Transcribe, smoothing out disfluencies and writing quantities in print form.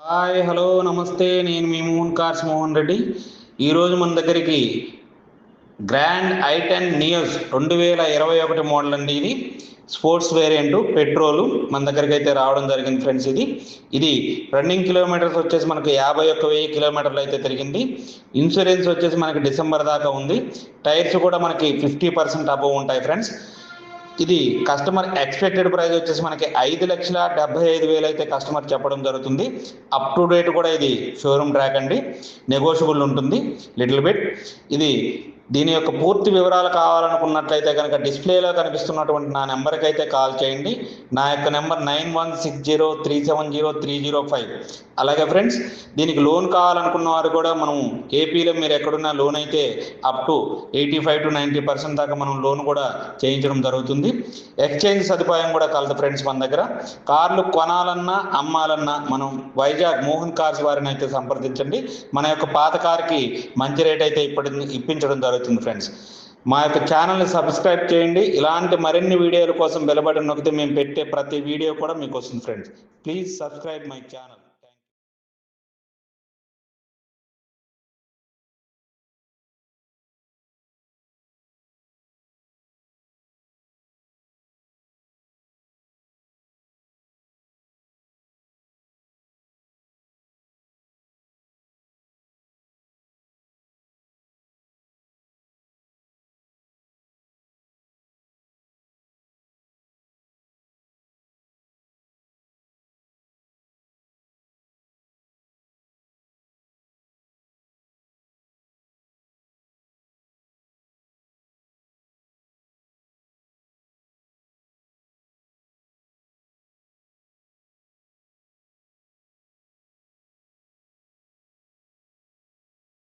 Hi hello నమస్తే, నేను మీ Mohan cars Mohan Reddy. ఈరోజు మన దగ్గరికి గ్రాండ్ ఐ10 నియోస్ 2021 మోడల్ అండి. ఇది స్పోర్ట్స్ వేరియంట్ పెట్రోలు మన దగ్గరికి అయితే రావడం జరిగింది ఫ్రెండ్స్. ఇది రన్నింగ్ కిలోమీటర్స్ వచ్చేసి మనకు 51,000 కిలోమీటర్లు అయితే తిరిగింది. ఇన్సూరెన్స్ వచ్చేసి మనకి డిసెంబర్ దాకా ఉంది. టైర్స్ కూడా మనకి 50% అబవ్ ఉంటాయి ఫ్రెండ్స్. ఇది కస్టమర్ ఎక్స్పెక్టెడ్ ప్రైస్ వచ్చేసి మనకి 5,75,000 అయితే కస్టమర్ చెప్పడం జరుగుతుంది. అప్ టు డేట్ కూడా ఇది షోరూమ్ ట్రాక్ అండి, నెగోషియబుల్ ఉంటుంది లిటిల్ బిట్. దీని యొక్క పూర్తి వివరాలు కావాలనుకున్నట్లయితే కనుక డిస్ప్లేలో కనిపిస్తున్నటువంటి నా నెంబర్కి అయితే కాల్ చేయండి. నా యొక్క నెంబర్ 9160370305. అలాగే ఫ్రెండ్స్, దీనికి లోన్ కావాలనుకున్న వారు కూడా మనం ఏపీలో మీరు ఎక్కడున్నా లోన్ అయితే అప్ టు 85 to 90% దాకా మనం లోన్ కూడా చేయించడం జరుగుతుంది. ఎక్స్చేంజ్ సదుపాయం కూడా కలదు ఫ్రెండ్స్. మన దగ్గర కార్లు కొనాలన్నా అమ్మాలన్నా మనం వైజాగ్ మోహన్ కార్స్ వారిని అయితే సంప్రదించండి. మన యొక్క పాత కార్కి మంచి రేట్ అయితే ఇప్పించడం జరుగుతుంది ఫ్రెండ్స్. మా యొక్క ఛానల్ని సబ్స్క్రైబ్ చేయండి. ఇలాంటి మరిన్ని వీడియోల కోసం బెల్ బటన్ నొక్కితే మేము పెట్టే ప్రతి వీడియో కూడా మీకు వస్తుంది friends. Please subscribe my channel.